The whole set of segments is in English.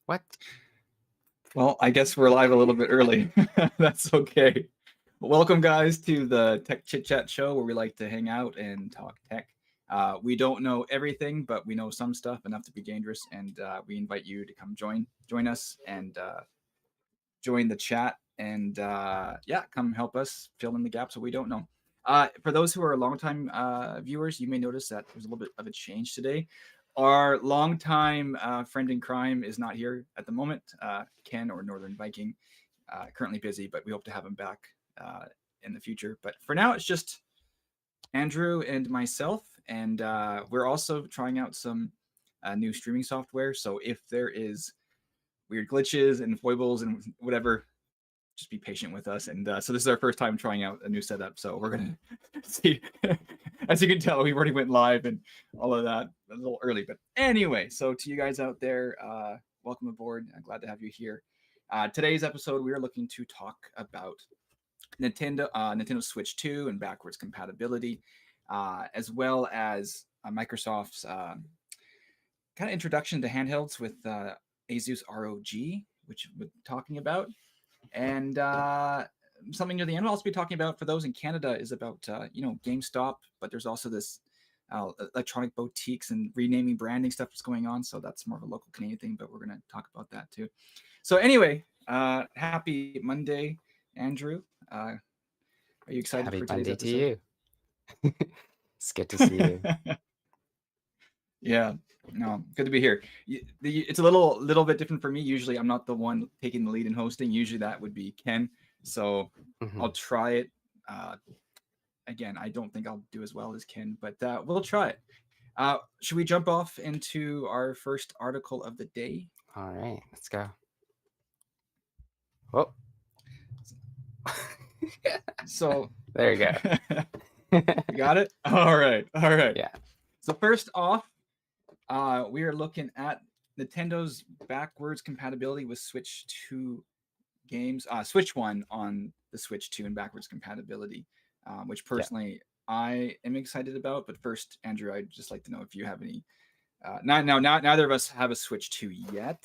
What? Well, I guess we're live a little bit early. That's okay. Welcome, guys, to the Tech ChitChat Show, where we like to hang out and talk tech. We don't know everything, but we know some stuff enough to be dangerous, and we invite you to come join us and join the chat, and yeah, come help us fill in the gaps that we don't know. For those who are longtime viewers, you may notice that there's a little bit of a change today. Our longtime friend in crime is not here at the moment, Ken or Northern Viking, currently busy, but we hope to have him back in the future. But for now, it's just Andrew and myself, and we're also trying out some new streaming software. So if there is weird glitches and foibles and whatever, just be patient with us. And so this is our first time trying out a new setup. So we're going to see, as you can tell, we already went live and all of that a little early. But anyway, so to you guys out there, welcome aboard. I'm glad to have you here. Today's episode, we are looking to talk about Nintendo Switch 2 and backwards compatibility, as well as Microsoft's kind of introduction to handhelds with Asus ROG, which we're talking about. And something near the end I'll also be talking about for those in Canada is about, GameStop, but there's also this electronic boutiques and renaming branding stuff that's going on. So that's more of a local Canadian thing, but we're going to talk about that too. So anyway, happy Monday, Andrew. Are you excited Happy for today's Monday episode? to you. It's good to see you. Yeah, no, good to be here. It's a little bit different for me. Usually, I'm not the one taking the lead in hosting. Usually, that would be Ken. So I'll try it. Again, I don't think I'll do as well as Ken, but we'll try it. Should we jump off into our first article of the day? All right, let's go. Oh. So there you go. You got it? All right. Yeah. So first off, we are looking at Nintendo's backwards compatibility with Switch 2 games. Switch 1 on the Switch 2 and backwards compatibility, which personally I am excited about. But first, Andrew, I'd just like to know if you have any. Neither of us have a Switch 2 yet,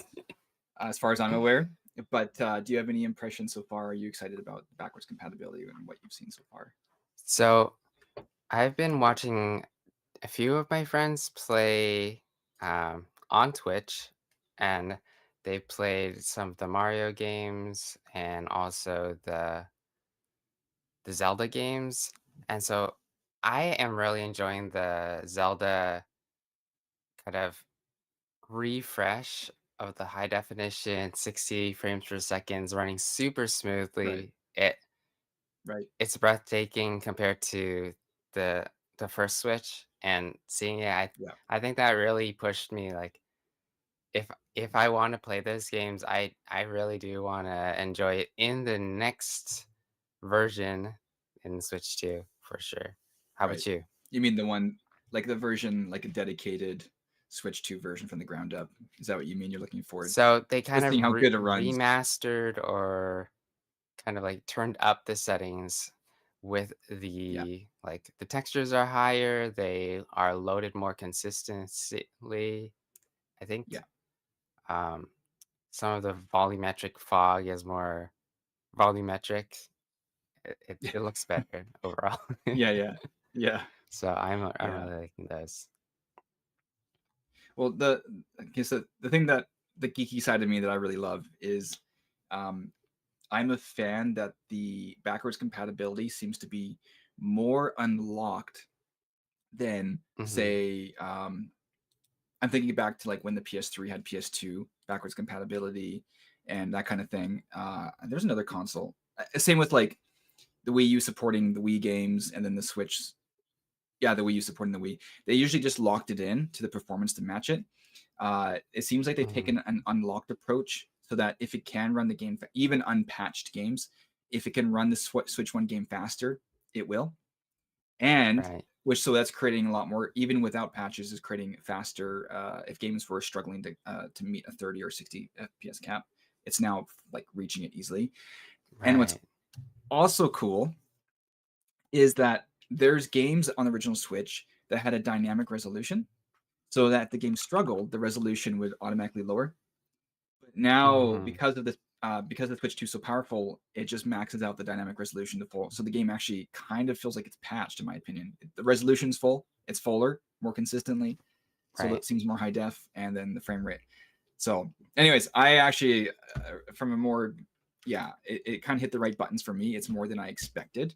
as far as I'm aware. But do you have any impressions so far? Are you excited about backwards compatibility and what you've seen so far? So I've been watching a few of my friends play on Twitch, and they played some of the Mario games and also the Zelda games. And so I am really enjoying the Zelda kind of refresh of the high definition 60 frames per second running super smoothly. Right. It's breathtaking compared to the first Switch, and seeing it, I think that really pushed me. Like, if I want to play those games, I really do want to enjoy it in the next version in Switch 2 for sure. How about you? You mean the one, like the version, like a dedicated Switch 2 version from the ground up? Is that what you mean? You're looking forward? So they kind of Seeing how good it runs. remastered or kind of like turned up the settings with the the textures are higher, they are loaded more consistently. I think some of the volumetric fog is more volumetric. It looks better overall. Yeah. So I'm really liking those. Well, the thing that the geeky side of me that I really love is I'm a fan that the backwards compatibility seems to be more unlocked than say I'm thinking back to like when the PS3 had PS2 backwards compatibility and that kind of thing. There's another console. Same with like the Wii U supporting the Wii games, and then the Switch. Yeah, the Wii U supporting the Wii. They usually just locked it in to the performance to match it. It seems like they've taken an unlocked approach so that if it can run the game, even unpatched games, if it can run the Switch 1 game faster, it will. And so that's creating a lot more, even without patches, is creating faster. If games were struggling to meet a 30 or 60 FPS cap, it's now like reaching it easily. And what's also cool is that there's games on the original Switch that had a dynamic resolution, so that if the game struggled, the resolution would automatically lower. But now Mhm. because the Switch 2 is so powerful, it just maxes out the dynamic resolution to full. So the game actually kind of feels like it's patched, in my opinion. The resolution's full, it's fuller more consistently, so Right. it seems more high def, and then the frame rate. So, anyways, I actually, from a more, yeah, it kind of hit the right buttons for me. It's more than I expected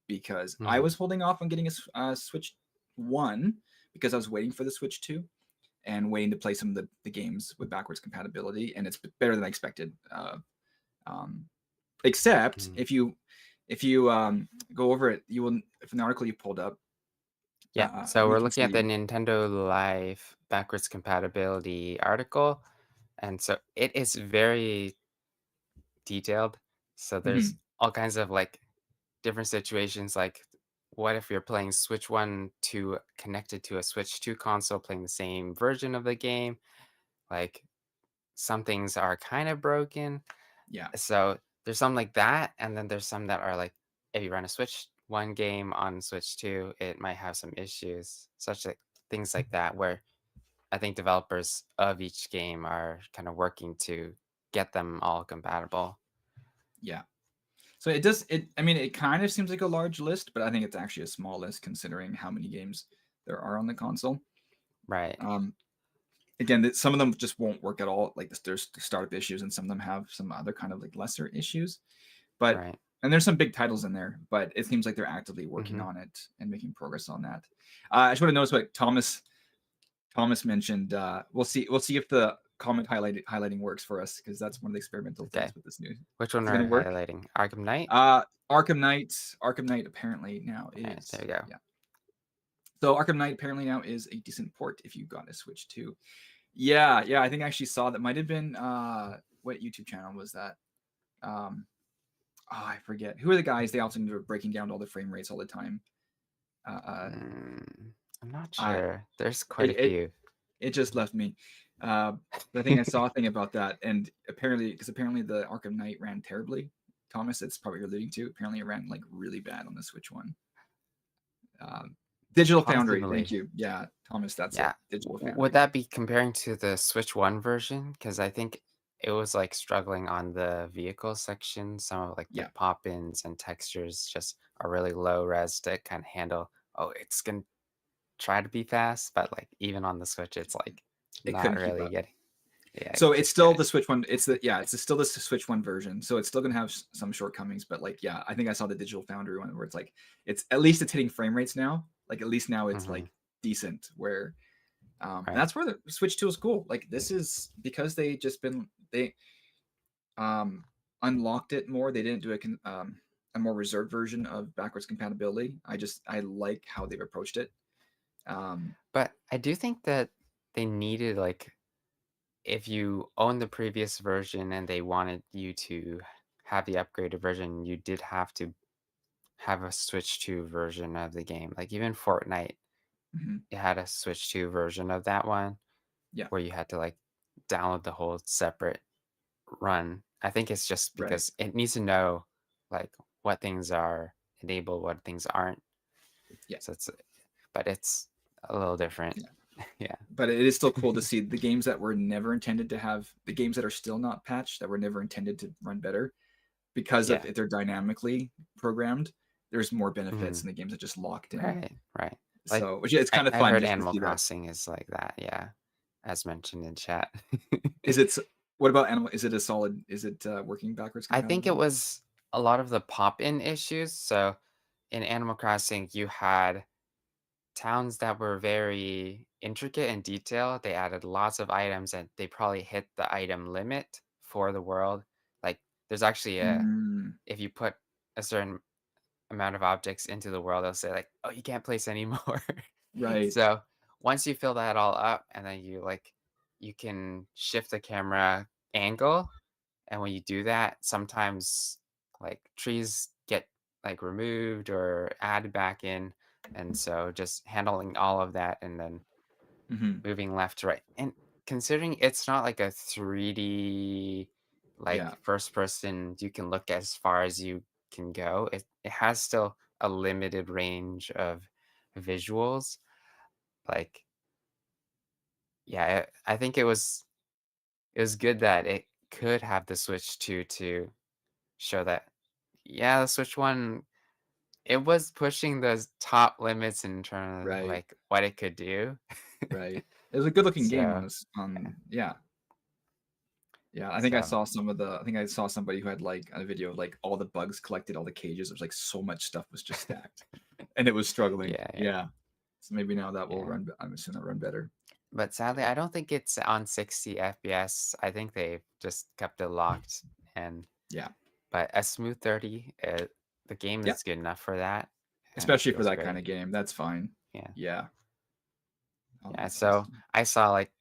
because I Mhm. was holding off on getting a Switch 1 because I was waiting for the Switch 2 and waiting to play some of the games with backwards compatibility, and it's better than I expected. Um, except Mhm. if you go over it, you will from the article you pulled up, Yeah, so you we're can looking at the see. Nintendo Life backwards compatibility article, and so it is very detailed. So there's Mhm, all kinds of like different situations like what if you're playing Switch 1 to connected to a Switch 2 console playing the same version of the game, like some things are kind of broken. yeah, So there's some like that, and then there's some that are like if you run a Switch 1 game on Switch 2, it might have some issues, such like things like that, where I think developers of each game are kind of working to get them all compatible. yeah. So it does it. I mean, it kind of seems like a large list, but I think it's actually a small list considering how many games there are on the console. Right, Um, Again, some of them just won't work at all. Like there's startup issues, and some of them have some other kind of like lesser issues. But right. and there's some big titles in there, but it seems like they're actively working Mhm. on it and making progress on that. I just want to notice what Thomas mentioned. We'll see if the comment highlighting works for us because that's one of the experimental Okay. things with this new. Which one Is it going are to work? highlighting? Arkham Knight? Uh, Arkham Knight apparently now Okay, is there we go. yeah. So Arkham Knight apparently now is a decent port if you got a Switch 2. Yeah, yeah, I think I actually saw that might have been what YouTube channel was that? Um I forget. Who are the guys? They also were breaking down all the frame rates all the time. Uh I'm not I sure. There's quite it a it, few. it just left me. Uh but I think I saw a thing about that and apparently the Arkham Knight ran terribly. Thomas, that's probably you're alluding to. Apparently it ran like really bad on the Switch 1. Um, Digital Foundry, thank Possibly. you. Yeah, Thomas, that's it. Yeah. Digital Would Foundry. that be comparing to the Switch 1 version? Because I think it was, like, struggling on the vehicle section. Some of, like, the Yeah, pop-ins and textures just are really low res to kinda handle, "Oh, it's gonna try to be fast," but, like, even on the Switch, it's, like, it not couldn't keep really up. getting yeah, So it it's still couldn't. the Switch one. It's still the Switch 1 version. So it's still gonna have some shortcomings, but like yeah, I think I saw the Digital Foundry one where it's like it's at least it's hitting frame rates now. Like at least now it's Mhm. like decent. Where and Right. that's where the Switch 2 is cool. Like this is because they um unlocked it more. They didn't do a more reserved version of backwards compatibility. I like how they've approached it. Um, But I do think that they needed, like if you own the previous version and they wanted you to have the upgraded version, you did have to have a Switch 2 version of the game. Like even Fortnite, mhm, it had a Switch 2 version of that one yeah, where you had to like download the whole separate run. I think it's just right. because it needs to know like what things are enabled, what things aren't. Yeah. So it's but it's a little different. Yeah. Yeah. But it is still cool to see the games that were never intended to have the games that are still not patched that were never intended to run better because of Yeah. if they're dynamically programmed. There's more benefits Mhm. in the games that just locked in. Right, right. Like, So, which it's kind of I fun heard just to Animal see that. Crossing is like that, yeah, as mentioned in chat. Is it? What about animal? Is it a solid? Is it working backwards I think it compatible? was a lot of the pop-in issues, so in Animal Crossing, you had towns that were very intricate and detailed, they added lots of items, and they probably hit the item limit for the world. Like, there's actually a Mm, if you put a certain amount of objects into the world, they'll say like, "Oh, you can't place any more." right. So, once you fill that all up and then you can shift the camera angle, and when you do that, sometimes, like, trees get, like, removed or added back in, and so just handling all of that and then Hmm. moving left to right. And considering it's not like a 3D, Yeah. like, first person, you can look as far as you can go, it has still a limited range of visuals. Like, yeah, I think it was good that it could have the Switch 2 to show that, yeah, the Switch 1, it was pushing those top limits in terms of, Right, like, what it could do. right. It was a good looking game on So, this yeah. on yeah. Yeah, I think I So, saw some of the I think I saw somebody who had like a video of like all the bugs collected, all the cages. It was like so much stuff was just stacked. And it was struggling. yeah, yeah, Yeah. So maybe now that will yeah. run I'm assuming that'll run better. But sadly, So I don't think it's on 60 FPS. I think they've just kept it locked, and yeah. but a smooth 30, the game Yeah. is good enough for that, and it Especially for feels that kind great. of game. That's fine. Yeah. Yeah. Oh, Yeah, that's so awesome. I saw, like,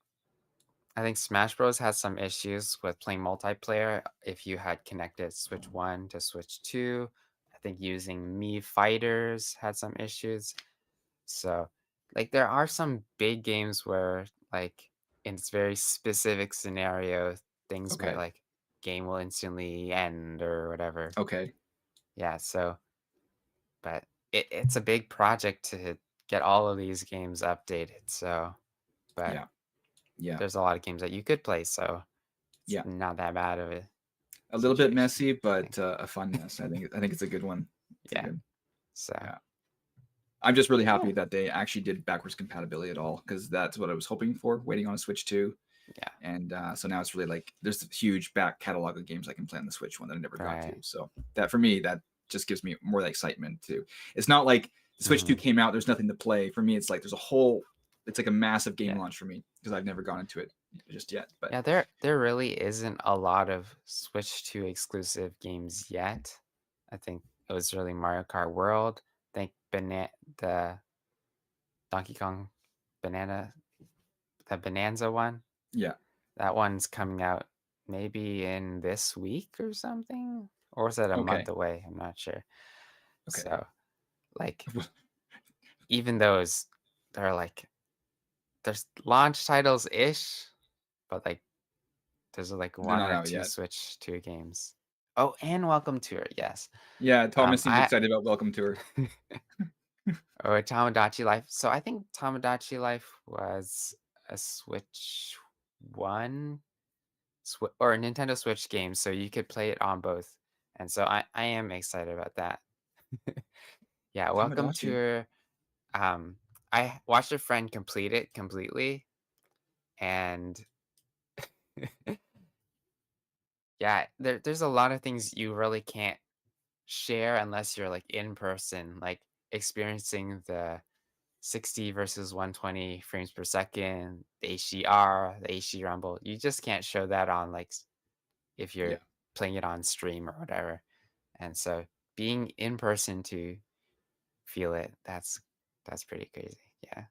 I think Smash Bros has some issues with playing multiplayer if you had connected Switch 1 to Switch 2. I think using Mii Fighters had some issues. So, like, there are some big games where, like, in this very specific scenario, things might, Okay. like, game will instantly end or whatever. Okay. Yeah, so, but it's a big project to get all of these games updated. So, but Yeah. Yeah. there's a lot of games that you could play, so it's Yeah. not that bad of a A little bit situation, messy, I think. but a fun mess. I think it's a good one. It's a Yeah. good. So, Yeah. I'm just really yeah, happy that they actually did backwards compatibility at all because that's what I was hoping for, waiting on a Switch 2. yeah, And so now it's really like there's a huge back catalog of games I can play on the Switch one that I never got to. right. So that for me, that just gives me more excitement too. It's not like the Switch 2 Mhm. came out, there's nothing to play. For me, it's like there's a whole, it's like a massive game Yeah. launch for me because I've never gone into it just yet. But Yeah, there really isn't a lot of Switch 2 exclusive games yet. I think it was really Mario Kart World. I think the Donkey Kong Banana the Bonanza one. yeah, That one's coming out maybe in this week or something? Or is it a month okay, away? I'm not sure. okay, So, like, even those, they're like there's launch titles-ish, but, like, there's, like, they're 1 not or out 2 yet. Switch 2 games. Oh, and Welcome Tour, yes. Yeah, Thomas seems I excited about Welcome Tour. or Tamagotchi Life. So, I think Tamagotchi Life was a Switch 1 or a Nintendo Switch game, so you could play it on both, and so I am excited about that. Yeah, Welcome Tamagotchi. Tour, um, I watched a friend complete it completely, and yeah, there's a lot of things you really can't share unless you're, like, in person, like, experiencing the 60 versus 120 frames per second, the HDR, the HD rumble. You just can't show that on, like, if you're Yeah, playing it on stream or whatever. And so being in person to feel it, that's pretty crazy. Yeah.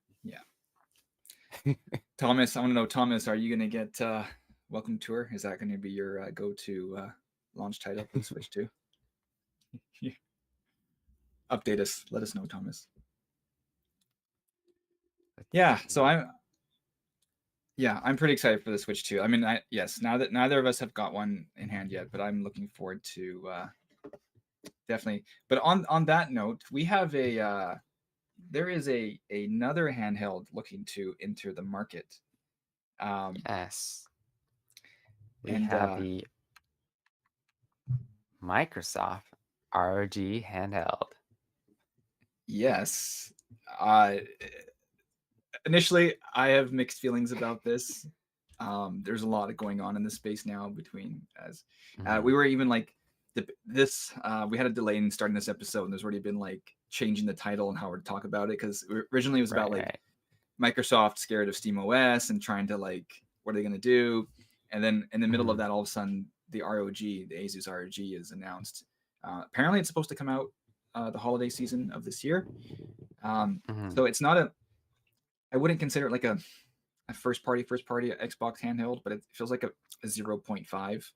yeah. Thomas, I want to know, Thomas, are you going to get Welcome Tour? Is that going to be your go-to launch title for the Switch 2? Update us. Let us know, Thomas. Let's Yeah, so see. I'm pretty excited for the Switch 2. I mean, yes, now that neither of us have got one in hand yet, but I'm looking forward to definitely. But on that note, we have there is another handheld looking to enter the market. Yes. We And have the Microsoft ROG Handheld. yes, uh initially I have mixed feelings about this. There's a lot of going on in this space now between as we Mhm. were even like we had a delay in starting this episode and there's already been like changing the title and how we're to talk about it because originally it was about Right, like right. Microsoft scared of Steam OS and trying to like what are they going to do, and then in the middle of Mhm. that all of a sudden the Asus ROG is announced. Apparently it's supposed to come out the holiday season of this year. Mhm. So it's not a I wouldn't consider it like a first party Xbox handheld, but it feels like a 0.5.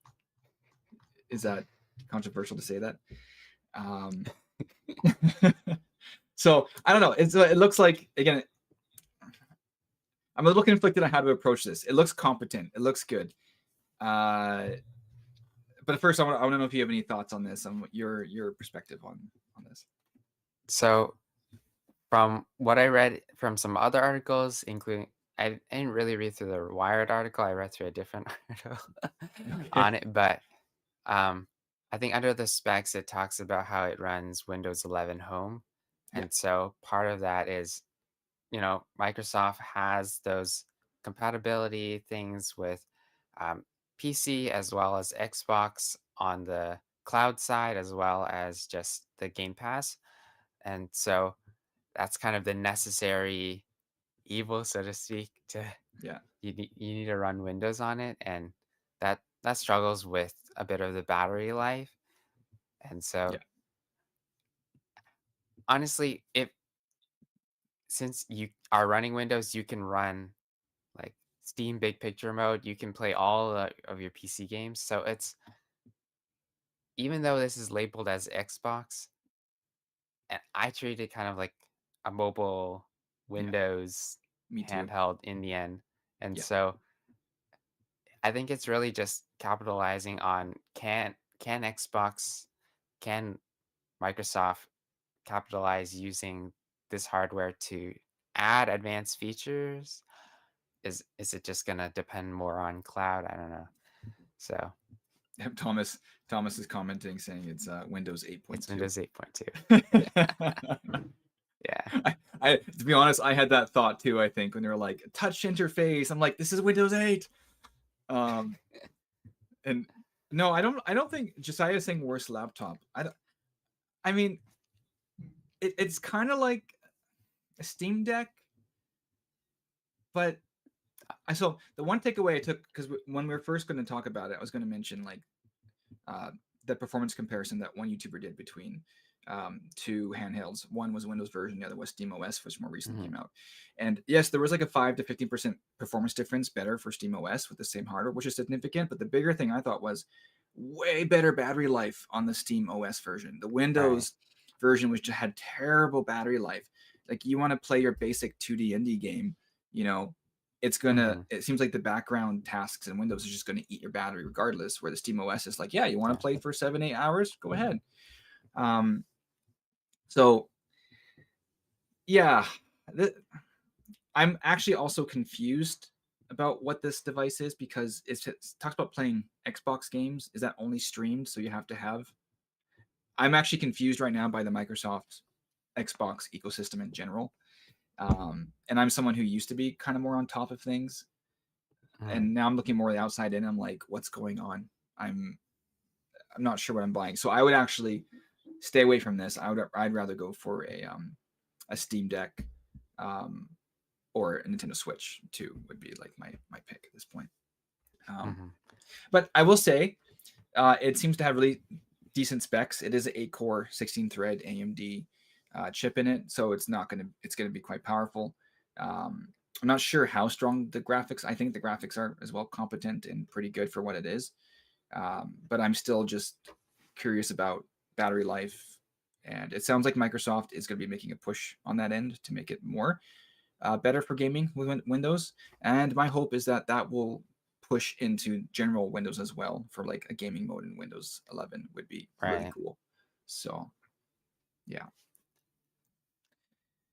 Is that controversial to say that? Um, so I don't know. It looks like again. I'm a little conflicted on how to approach this. It looks competent. It looks good. Uh, but first, I want to know if you have any thoughts on this, on your perspective on this. So, from what I read from some other articles, including I didn't really read through the Wired article. I read through a different article Okay. on it, but um, I think under the specs it talks about how it runs Windows 11 Home, Yeah. and so part of that is Microsoft has those compatibility things with um, PC as well as Xbox on the cloud side, as well as just the Game Pass. And so that's kind of the necessary evil, so to speak, to Yeah. you need to run Windows on it, and that struggles with a bit of the battery life. And so Yeah. honestly, if since you are running Windows, you can run like Steam Big Picture mode, you can play all of your PC games. So it's even though this is labeled as Xbox, and I treat it kind of like a mobile Yeah. Windows Me too. handheld in the end. And Yeah. so I think it's really just capitalizing on can Xbox, can Microsoft capitalize using this hardware to add advanced features? Is it just gonna depend more on cloud? I don't know. So Thomas Thomas is commenting saying it's Windows it's 8.2. Windows 8.2. I, Yeah. to be honest, I had that thought too. I think when they're like touch interface, I'm like, this is Windows 8. Um, and no, I don't think Josiah's saying worst laptop. I mean, it's kind of like a Steam Deck, but so the one takeaway I took, because when we were first going to talk about it, I was going to mention like uh, the performance comparison that one YouTuber did between two handhelds. One was a Windows version, the other was SteamOS, which more recently Mhm. came out. And yes, there was like a 5 to 15% performance difference better for SteamOS with the same hardware, which is significant. But the bigger thing I thought was way better battery life on the SteamOS version. The Right. Windows version was just had terrible battery life. Like you want to play your basic 2D indie game, you know, Mhm. it seems like the background tasks in Windows is just gonna eat your battery regardless. Where the Steam OS is like, yeah, you want to Yeah. play for 7, 8 hours, go ahead. Um, so yeah, th- I'm actually also confused about what this device is because it talks about playing Xbox games. Is that only streamed? So you have to have. I'm actually confused right now by the Microsoft Xbox ecosystem in general. And I'm someone who used to be kind of more on top of things, Mhm. and now I'm looking more the outside in. I'm like, what's going on? I'm I'm not sure what I'm buying. So I would actually stay away from this. I'd rather go for a Steam Deck um, or a Nintendo Switch 2 would be like my pick at this point. Um, Mhm. but I will say it seems to have really decent specs. It is an 8 core, 16 thread AMD chip in it, so it's gonna be quite powerful. I'm not sure how strong the graphics. I think the graphics are as well competent and pretty good for what it is. But I'm still just curious about battery life. And it sounds like Microsoft is going to be making a push on that end to make it more better for gaming with Windows. And my hope is that that will push into general Windows as well for like a gaming mode in Windows 11 would be really Right. cool. So yeah,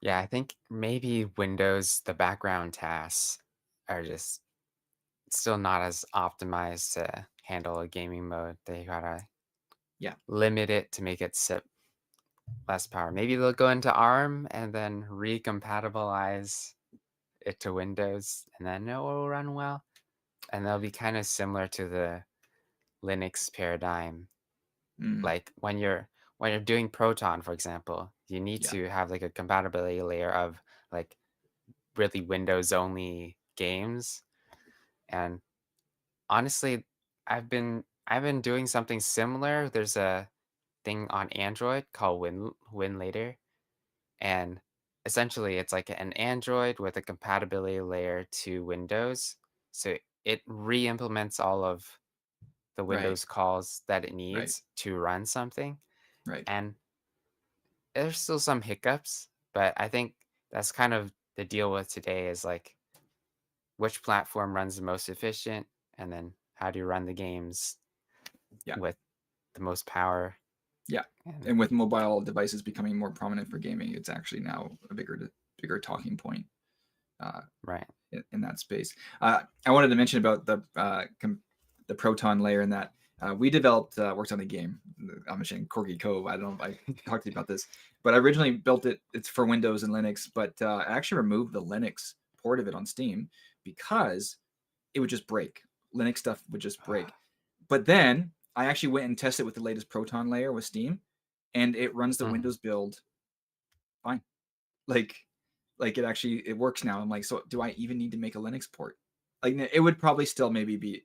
Yeah, I think maybe Windows, the background tasks are just still not as optimized to handle a gaming mode. They gotta yeah, limit it to make it sip less power. Maybe they'll go into ARM and then recompatibilize it to Windows, and then it will run well. And they'll be kind of similar to the Linux paradigm. mm, Like when you're doing Proton, for example, you need yeah, to have like a compatibility layer of like really Windows only games. And honestly, I've been doing something similar. There's a thing on Android called WinLater, and essentially it's like an Android with a compatibility layer to Windows. So it re-implements all of the right, Windows calls that it right, needs to run something. right, And there's still some hiccups, but I think that's kind of the deal with today is like which platform runs the most efficient, and then how do you run the games yeah, with the most power. yeah. And And with mobile devices becoming more prominent for gaming, it's actually now a bigger talking point. Uh, right. in that space. I wanted to mention about the Proton layer and that we developed worked on the game. I'm mentioning Corgi Cove. I don't know if I talked to you about this, but I originally built it. It's for Windows and Linux, but I actually removed the Linux port of it on Steam because it would just break. Linux stuff would just break. But then I actually went and tested it with the latest Proton layer with Steam, and it runs the Windows build fine. Like it works now. I'm like, so do I even need to make a Linux port? Like it would probably still maybe be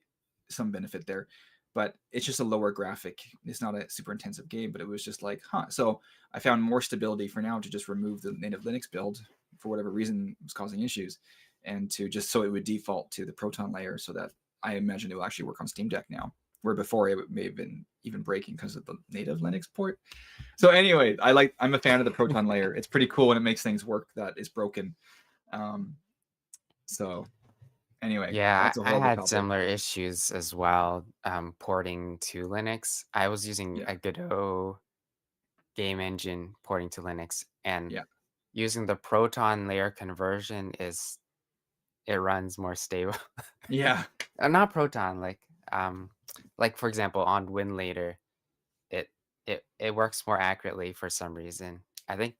some benefit there, but it's just a lower graphic. It's not a super intensive game, but it was just like, huh. So I found more stability for now to just remove the native Linux build for whatever reason was causing issues, and to just so it would default to the Proton layer, so that I imagine it will actually work on Steam Deck now, where before it may have been even breaking because of the native Linux port. So anyway, I'm a fan of the Proton layer. It's pretty cool and it makes things work that is broken. So anyway, Yeah, that's a I whole other had topic. similar issues as well, porting to Linux. I was using Yeah, a Godot game engine porting to Linux, and yeah, using the Proton layer conversion is it runs more stable. yeah. Not Proton, like for example, on WinLater, it it works more accurately for some reason. I think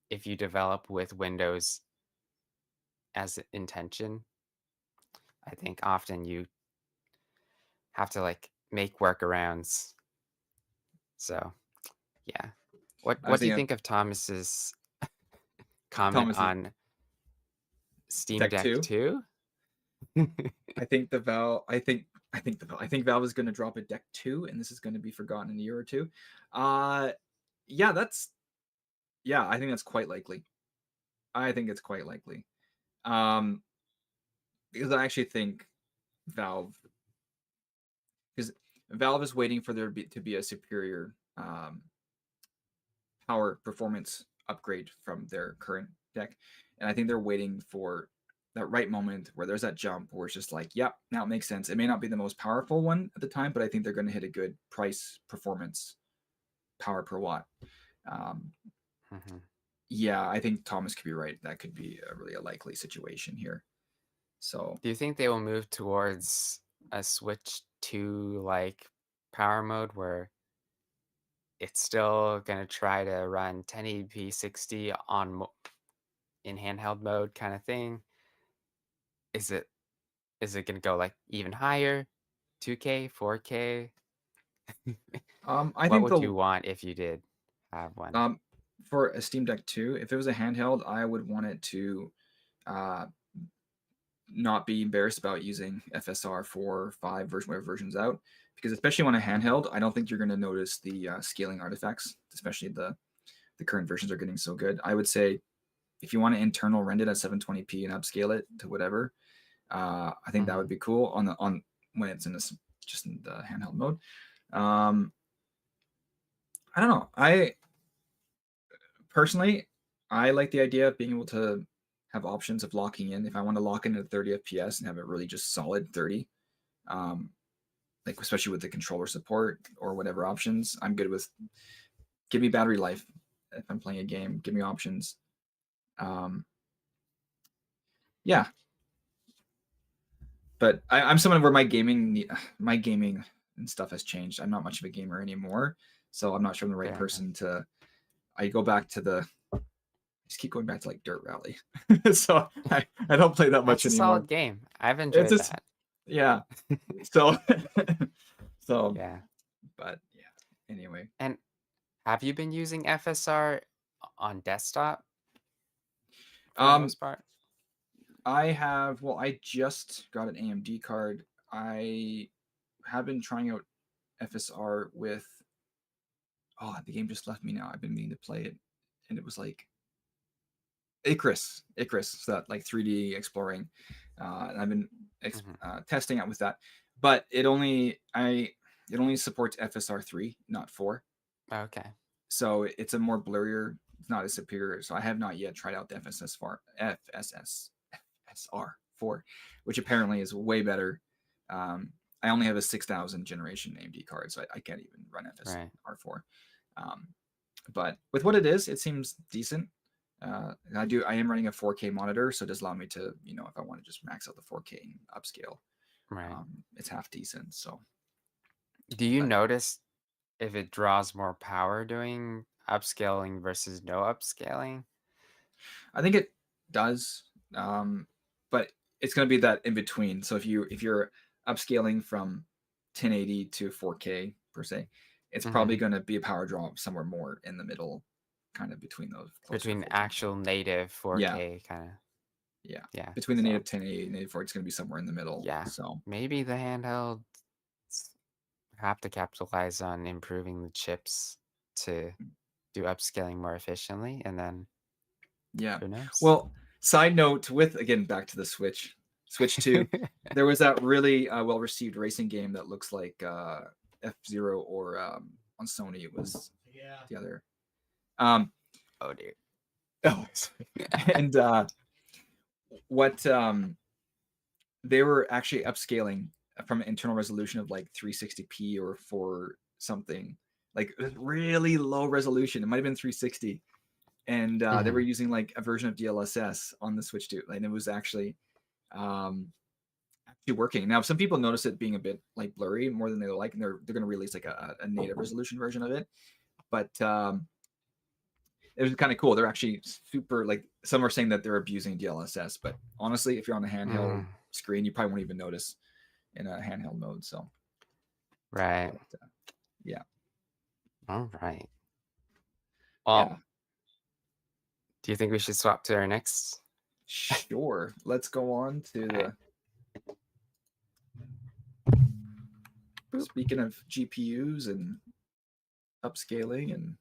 if you develop with Windows as intention, I think often you have to like make workarounds. So yeah. I was What do you thinking think of Thomas's comment Thomas on Steam Deck Deck 2. 2? I think the Valve. I think Valve is going to drop a Deck 2, and this is going to be forgotten in a year or two. Uh, yeah, I think that's quite likely. I think it's quite likely. Um, because I actually think Valve because Valve is waiting for there to be a superior power performance upgrade from their current deck, and I think they're waiting for that right moment where there's that jump where it's just like, yep, now it makes sense. It may not be the most powerful one at the time, but I think they're going to hit a good price performance power per watt. Um, Mhm. yeah, I think Thomas could be right. That could be a likely situation here. So Do you think they will move towards a switch to like power mode where it's still gonna try to run 1080p 60 in handheld mode kind of thing? Is it gonna go like even higher, 2K, 4K? I What think would the you want if you did have one? um, for a Steam Deck 2, if it was a handheld, I would want it to uh, not be embarrassed about using FSR 4, 5 version, whatever version's out, because especially on a handheld, I don't think you're going to notice the scaling artifacts, especially the current versions are getting so good. I would say if you want to internal render it at 720p and upscale it to whatever, I think that would Mhm. be cool on when it's in this just in the handheld mode. Um, I don't know. I personally, I like the idea of being able to have options of locking in. If I want to lock in at 30 FPS and have it really just solid 30, um, like especially with the controller support or whatever options, I'm good with. Give me battery life if I'm playing a game. Give me options. Um, yeah, but I'm someone where my gaming and stuff has changed. I'm not much of a gamer anymore, so I'm not sure I'm the right Fair enough. person to. I go back to the. I just keep going back to like Dirt Rally, so I don't play that much That's a anymore. solid game. I've It's enjoyed just that. yeah. So so, Yeah. but yeah. Anyway, And have you been using FSR on desktop for the um, most part? I have. Well, I just got an AMD card. I have been trying out FSR with. Oh, the game just left me now. I've been meaning to play it, and it was like Icarus, so that like 3D exploring. And I've been Mhm. testing out with that, but it only supports FSR 3, not 4. Okay. So it's a more blurrier. It's not as superior. So I have not yet tried out the FSR 4, which apparently is way better. I only have a 6000 generation AMD card, so I can't even run Right. FSR 4. Um, but with what it is, it seems decent. I am running a 4K monitor, so it does allow me to, if I want to just max out the 4K and upscale, Right. it's half decent. So, Do you but notice if it draws more power doing upscaling versus no upscaling? I think it does, but it's going to be that in between. So if you're upscaling from 1080 to 4K per se, it's probably Mhm. going to be a power draw somewhere more in the middle, kind of between those, closer to Between 4K. actual native Yeah, 4K kinda, yeah. yeah, Between the native so, 1080 and native 4, it's going to be somewhere in the middle. yeah. So Maybe the handhelds have to capitalize on improving the chips to do upscaling more efficiently, and then yeah. who knows? Well, side note with, again, back to the Switch 2, there was that really well received racing game that looks like F-Zero, or on Sony it was the other. Um, Oh, dear. oh, and what they were actually upscaling from an internal resolution of like 360p or 4 something, like really low resolution. It might have been 360, and they were Mhm. using like a version of DLSS on the Switch 2, and it was um, actually working. Now, some people notice it being a bit like blurry more than they like, and they're going to release like a native resolution version of it. But it was kind of cool. They're actually super, like, some are saying that they're abusing DLSS, but honestly, if you're on a handheld Mm, screen, you probably won't even notice in a handheld mode. So, right. but yeah, Alright. yeah, Well, do you think we should swap to our next? sure. Let's go on to Alright. the, Boop. speaking of GPUs and upscaling, and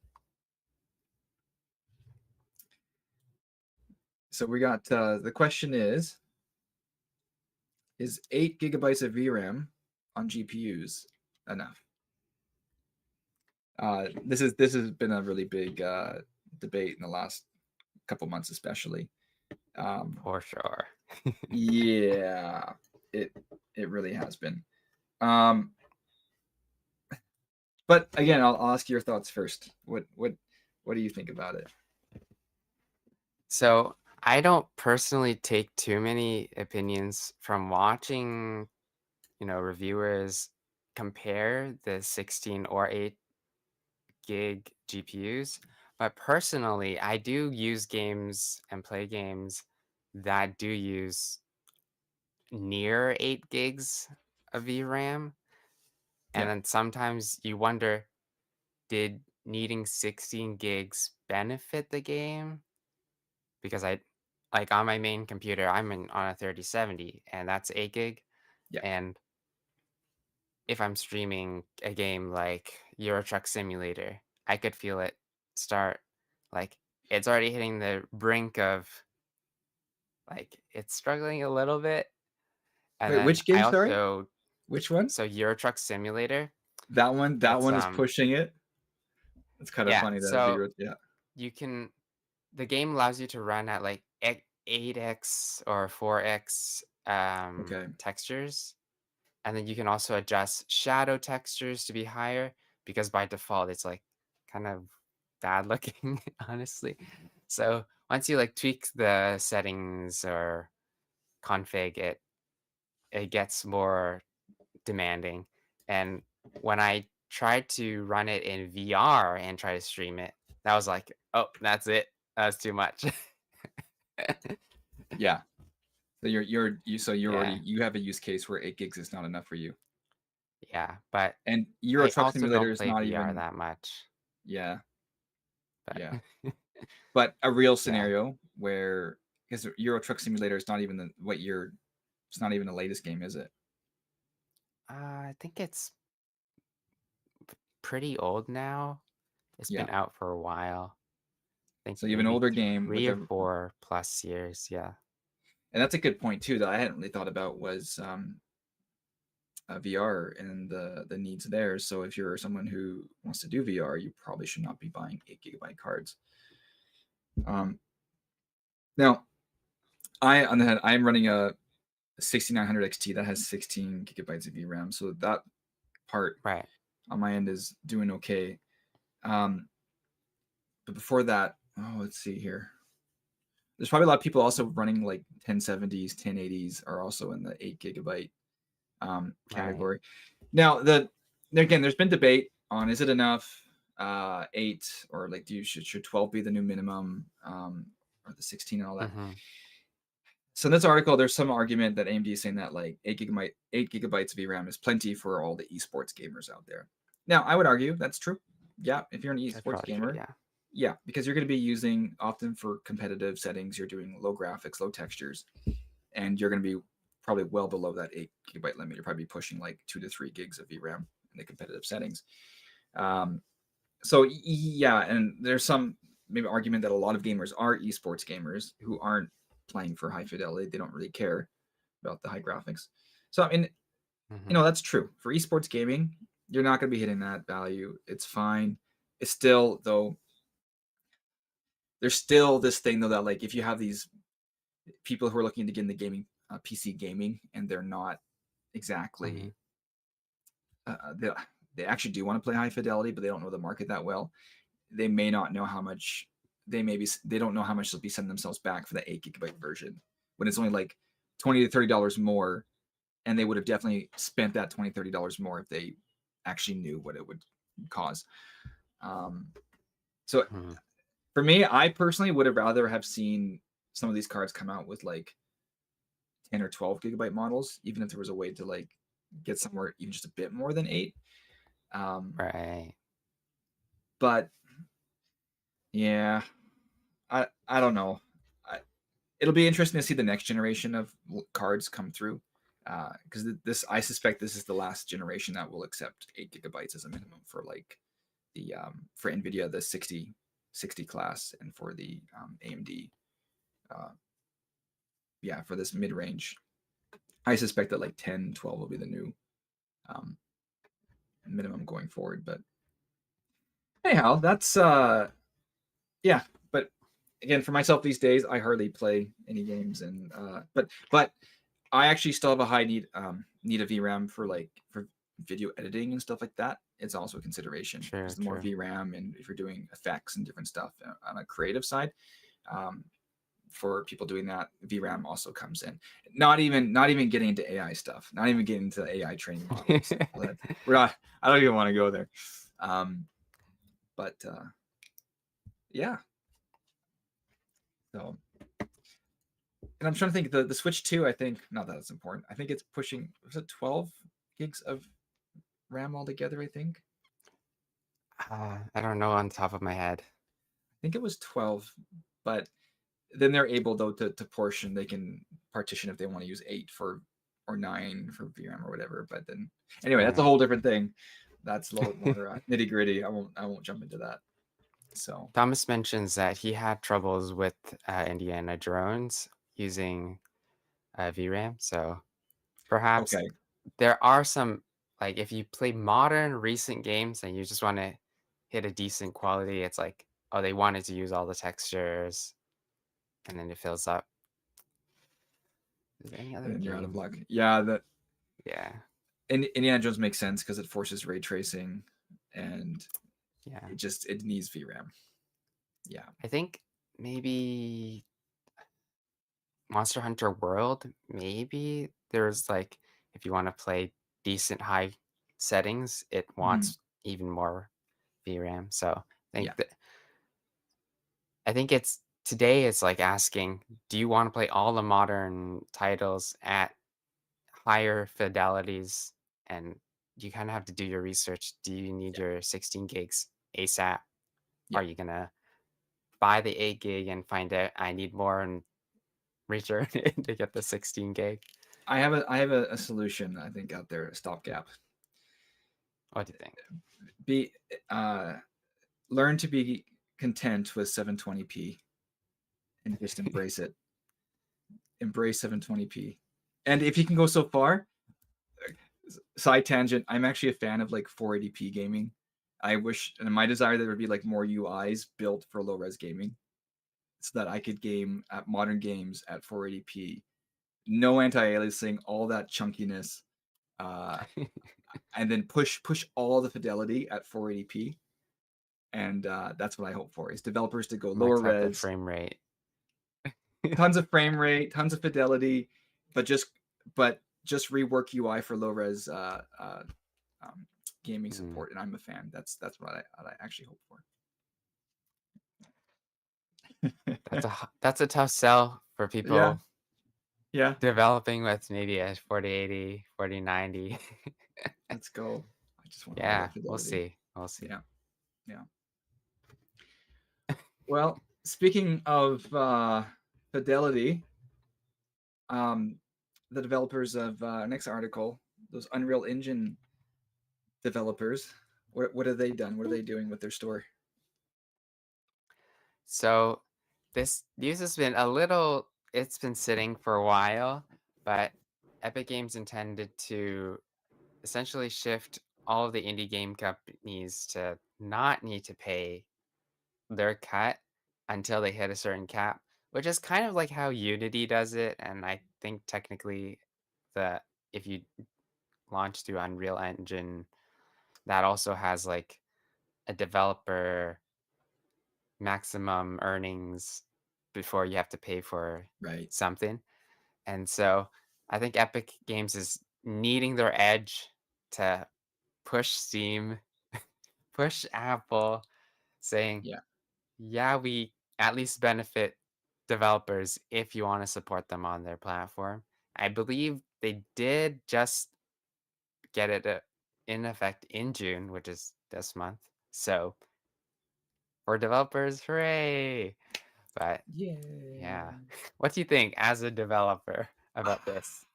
so we got the question is 8 GB of VRAM on GPUs enough? This has been a really big debate in the last couple months, especially. Um, For sure. yeah, it it really has been. Um, but again, I'll ask your thoughts first. What do you think about it? So, I don't personally take too many opinions from watching, reviewers compare the 16 or 8 gig GPUs, but personally, I do use games and play games that do use near 8 gigs of VRAM, and Yeah, then sometimes you wonder, did needing 16 gigs benefit the game? Because like, on my main computer, on a 3070, and that's 8 gig, yeah. and if I'm streaming a game like Euro Truck Simulator, I could feel it start, like, it's already hitting the brink of, like, it's struggling a little bit, and Wait, then which I game? Sorry, also which one? so Euro Truck Simulator, That one. That it's, one is pushing it. It's kind of yeah, funny that so zero. Yeah. you can the game allows you to run at, like, 8x or 4x, Okay. textures, and then you can also adjust shadow textures to be higher because by default it's like kind of bad looking, honestly. So once you like tweak the settings or config it, it gets more demanding. And when I tried to run it in VR and try to stream it, that was like, oh, that's it. That's too much. Yeah. So you're already, Yeah, you have a use case where 8 gigs is not enough for you, yeah. But and Euro I Truck also Simulator don't is play not VR even. that much. Yeah, But yeah. But a real yeah. scenario where, because Euro Truck Simulator is not even it's not even the latest game, is it? I think it's pretty old now. It's Yeah. been out for a while. I think So you have an maybe older game 3 or 4 plus years, yeah. and that's a good point too that I hadn't really thought about, was VR and the needs there. So if you're someone who wants to do VR, you probably should not be buying 8 GB cards. Um, Now, on the head, I am running a 6900 XT that has 16 GB of VRAM, so that part Right. on my end is doing okay. Um, but before that, oh, let's see here. There's probably a lot of people also running like 1070s, 1080s are also in the 8 GB Right. category. Now, again, there's been debate on is it enough, 8, or like should 12 be the new minimum, or the 16 and all that. Mhm. So in this article, there's some argument that AMD is saying that like 8 gigabytes of VRAM is plenty for all the esports gamers out there. Now, I would argue that's true. Yeah, if you're an That's esports probably true, gamer, yeah. yeah, because you're going to be using often for competitive settings, you're doing low graphics, low textures, and you're going to be probably well below that 8 GB limit. You're probably pushing like 2 to 3 gigs of VRAM in the competitive settings. Um, so yeah, and there's some maybe argument that a lot of gamers are esports gamers who aren't playing for high fidelity. They don't really care about the high graphics. So I mean, Mhm. that's true for esports gaming. You're not going to be hitting that value. It's fine. It's still though. There's still this thing though that like if you have these people who are looking to get into gaming, PC gaming, and they're not Mhm. exactly they actually do want to play high fidelity, but they don't know the market that well. They may not know how much they don't know how much they'll be sending themselves back for the 8 GB version when it's only like $20 to $30 more, and they would have definitely spent that $20 to $30 more if they actually knew what it would cause. Um, so Mhm. for me, I personally would have rather have seen some of these cards come out with like 10 or 12 GB models, even if there was a way to like get somewhere even just a bit more than 8. Um, Right. but yeah, I don't know. It'll be interesting to see the next generation of cards come through, because this I suspect this is the last generation that will accept 8 GB as a minimum for like the for NVIDIA the 60 class, and for the AMD, uh, yeah, for this mid range. I suspect that like 10, 12 will be the new um, minimum going forward. But anyhow, that's yeah. But again, for myself these days, I hardly play any games, and but I actually still have a high need of VRAM for like for video editing and stuff like that. It's also a consideration because True, the more true. VRAM, and if you're doing effects and different stuff on a creative side, um, for people doing that, VRAM also comes in. Not even getting into AI stuff, not even getting into AI training models and all that. We're not. I don't even want to go there. Um, but yeah. So, and I'm trying to think the Switch 2. I think not that it's important. I think it's pushing. Was it 12 gigs of RAM altogether? I I don't know on top of my head. think it was 12, but then they're able though to portion. They can partition if they want to use 8 for or 9 for VRAM or whatever. But then anyway, that's a Right. whole different thing. That's a little bit more nitty gritty. I won't jump into that. So Thomas mentions that he had troubles with Indiana Jones using VRAM, so perhaps okay, there are some like if you play modern recent games and you just want to hit a decent quality, it's like, oh, they wanted to use all the textures and then it fills up. Is there any and other then you're out of luck. game? Yeah, that Yeah, Indiana Jones makes sense because it forces ray tracing, and yeah. it needs VRAM. Yeah, I think maybe Monster Hunter World, maybe there's like if you want to play decent high settings, it mhm, wants even more VRAM. So yeah, I think it's today it's like asking, do you want to play all the modern titles at higher fidelities? And you kind of have to do your research. Do you need yeah, your 16 gigs ASAP? yeah. Are you gonna buy the 8 gig and find out I need more and return it to get the 16 gig? I have a solution I think out there, a stopgap. What do you think? Be uh learn to be content with 720p and just embrace it. Embrace 720p. And if you can go so far, side tangent, I'm actually a fan of like 480p gaming. I wish, and my desire there would be like more UIs built for low res gaming so that I could game at modern games at 480p. No anti-aliasing, all that chunkiness, uh, and then push all the fidelity at 480p. And that's what I hope for is developers to go lower Max out the res. frame rate. tons of frame rate, tons of fidelity, but just rework UI for low res um, gaming Mm, support, and I'm a fan. That's what I actually hope for. that's a tough sell for Yeah, people yeah. developing with maybe a 4080, 4090. Let's go. I just want all Yeah, that we'll fidelity. see. We'll see. Yeah, yeah. Well, speaking of fidelity, um, the developers of next article, those Unreal Engine developers, what have they done? What are they doing with their store? So this news has been a little it's been sitting for a while, but Epic Games intended to essentially shift all of the indie game companies to not need to pay their cut until they hit a certain cap, which is kind of like how Unity does it. And I think technically the if you launch through Unreal Engine, that also has like a developer maximum earnings before you have to pay for Right. something. And so I think Epic Games is needing their edge to push Steam, push Apple, saying, Yeah. yeah, we at least benefit developers if you want to support them on their platform. I believe they did just get it in effect in June, which is this month. So for developers, hooray! But yeah. Yay. What do you think as a developer about this?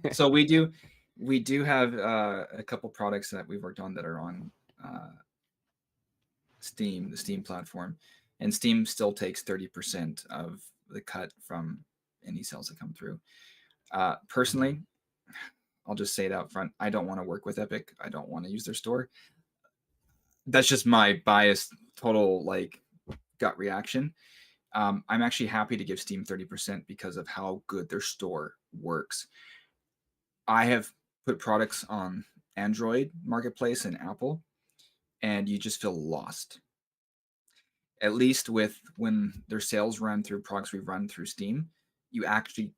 So we do have a couple products that we've worked on that are on uh, Steam, the Steam platform, and Steam still takes 30% of the cut from any sales that come through. Mhm. Personally, I'll just say it out front. I don't want to work with Epic. I don't want to use their store. That's just my biased, total like gut reaction. I'm actually happy to give Steam 30% because of how good their store works. I have put products on Android Marketplace and Apple, and you just feel lost. At least with when their sales run through products we run through Steam, you actually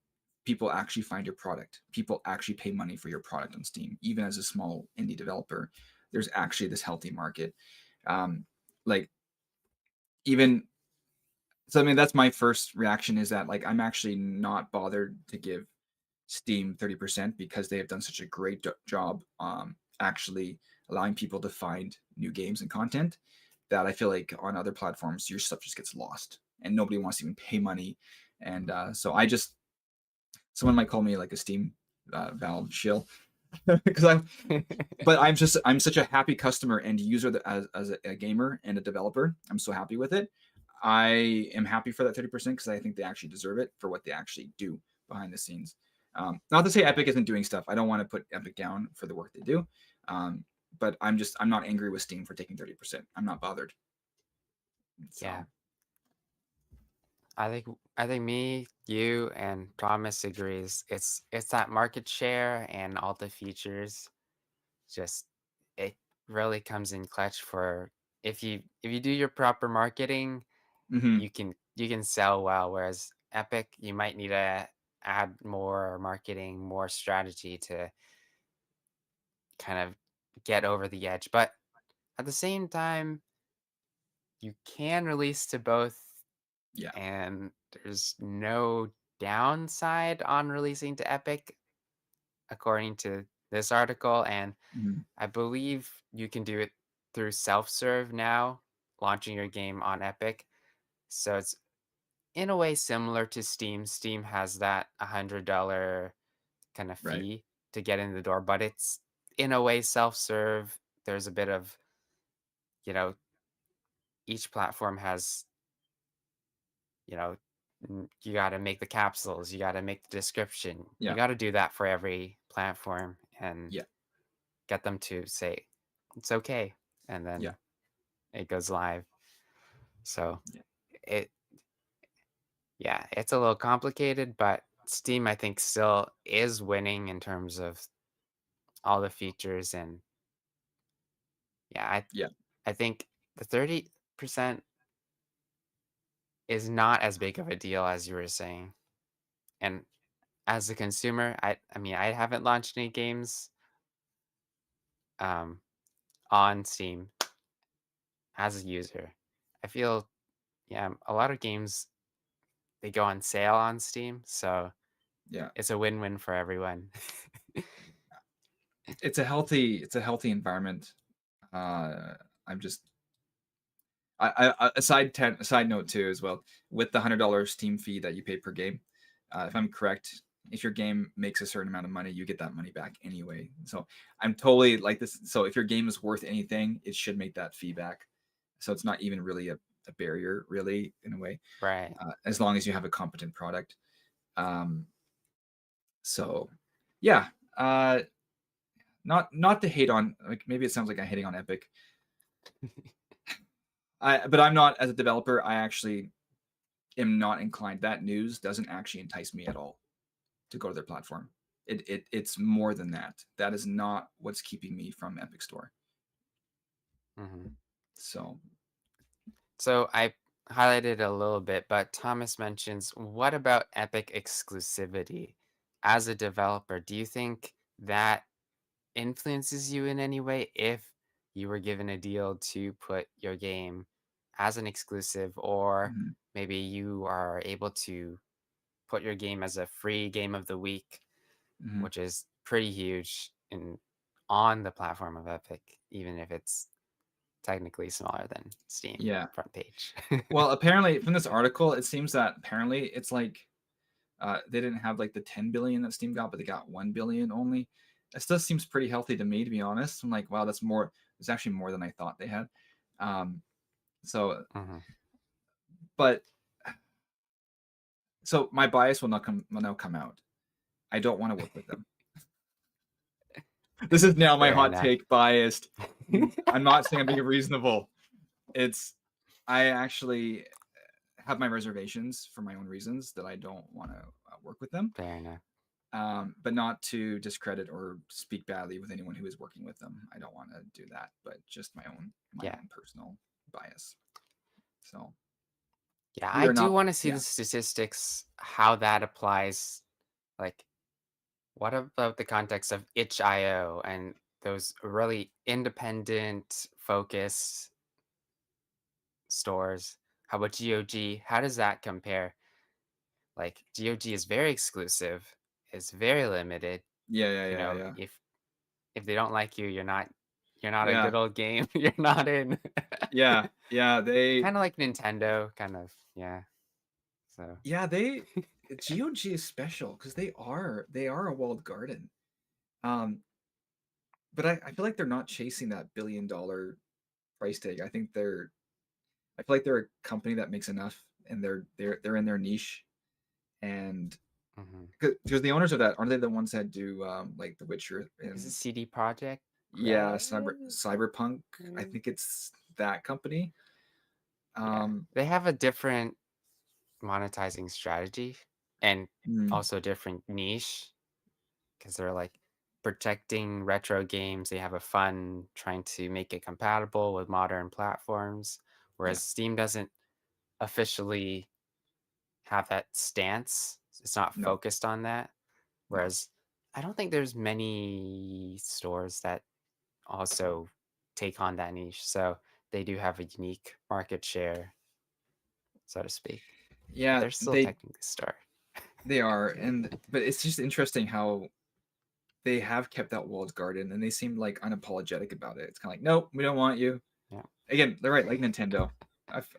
people actually find your product. People actually pay money for your product on Steam. Even as a small indie developer, there's actually this healthy market. Um, like even so, I mean, that's my first reaction is that like I'm actually not bothered to give Steam 30% because they have done such a great job actually allowing people to find new games and content that I feel like on other platforms your stuff just gets lost and nobody wants to even pay money. And so I just someone might call me like a Steam Valve shill because I'm such a happy customer and user that as a gamer and a developer. I'm so happy with it. I am happy for that 30% because I think they actually deserve it for what they actually do behind the scenes. Not to say Epic isn't doing stuff. I don't want to put Epic down for the work they do. But I'm not angry with Steam for taking 30%. I'm not bothered. Yeah. So I think me, you, and Thomas agrees. It's that market share and all the features. Just it really comes in clutch for if you do your proper marketing, mhm, you can sell well. Whereas Epic, you might need to add more marketing, more strategy to kind of get over the edge. But at the same time, you can release to both, yeah, and there's no downside on releasing to Epic, according to this article. And mhm, I believe you can do it through self-serve now, launching your game on Epic. So it's in a way similar to Steam. Steam has that $100 kind of right, fee to get in the door, but it's in a way self-serve. There's a bit of, you know, each platform has, you got to make the capsules, you got to make the description, you yeah, got to do that for every platform and yeah, get them to say it's okay, and yeah, then it goes live. So yeah, it, yeah, it's a little complicated, but Steam, I think, still is winning in terms of all the features. And yeah, I, yeah, I think the 30% is not as big of a deal as you were saying. And as a consumer, I mean, I haven't launched any games um, on Steam as a user. I feel, yeah, a lot of games they go on sale on Steam, so Yeah, it's a win-win for everyone. it's a healthy environment. I'm just a side note too as well, with the $100 Steam fee that you pay per game. If I'm correct, if your game makes a certain amount of money, you get that money back anyway. So I'm totally like this. So if your game is worth anything, it should make that fee back. So it's not even really a barrier, really, in a way, Right. as long as you have a competent product. Um, so yeah, uh, not to hate on, like, maybe it sounds like I'm hating on Epic. But I'm not, as a developer. I actually am not inclined. That news doesn't actually entice me at all to go to their platform. It's more than that. That is not what's keeping me from Epic Store. Mhm. So So I highlighted a little bit, but Thomas mentions, what about Epic exclusivity? As a developer, do you think that influences you in any way if you were given a deal to put your game as an exclusive, or mhm, maybe you are able to put your game as a free game of the week, mhm. which is pretty huge in on the platform of Epic, even if it's technically smaller than Steam Yeah. front page. Well, apparently from this article, it seems that apparently it's like they didn't have like the 10 billion that Steam got, but they got 1 billion only. It still seems pretty healthy to me, to be honest. I'm like, wow, that's more. It's actually more than I thought they had. Um, so, Mhm. but so my bias will now come out. I don't want to work with them. This is now my Fair hot enough. take, biased. I'm not saying I'm being reasonable. It's I actually have my reservations for my own reasons that I don't want to work with them. Fair enough. But not to discredit or speak badly with anyone who is working with them. I don't want to do that, but just my Yeah. own personal bias. So Yeah, we I are do not. wanna see Yeah. the statistics, how that applies. Like, what about the context of itch.io and those really independent, focused stores? How about GOG? How does that compare? Like, GOG is very exclusive, it's very limited, Yeah. Yeah. Yeah. Yeah. if they don't like you, you're not a Yeah. good old game, you're not in. Yeah. Yeah. They. Kinda like Nintendo, kind of, yeah, so Yeah. They. GOG is special because they are a walled garden. Um, but I feel like they're not chasing that $1 billion price tag. I feel like they're a company that makes enough, and they're in their niche, and Mhm. because the owners of that, aren't they the ones that do like The Witcher Is it and CD Project yeah, Red? Cyberpunk? I think it's that company. Yeah, Um, they have a different monetizing strategy and mm, also different niche because they're like protecting retro games. They have a fun trying to make it compatible with modern platforms, yeah, whereas Steam doesn't officially have that stance. It's not no, focused on that. no. Whereas I don't think there's many stores that also take on that niche. So they do have a unique market share, so to speak. But Yeah, they're still they technically a store. they are, and but it's just interesting how they have kept that walled garden, and they seem like unapologetic about it. It's kind of like, nope, we don't want you. Yeah. Again, they're right, like Nintendo.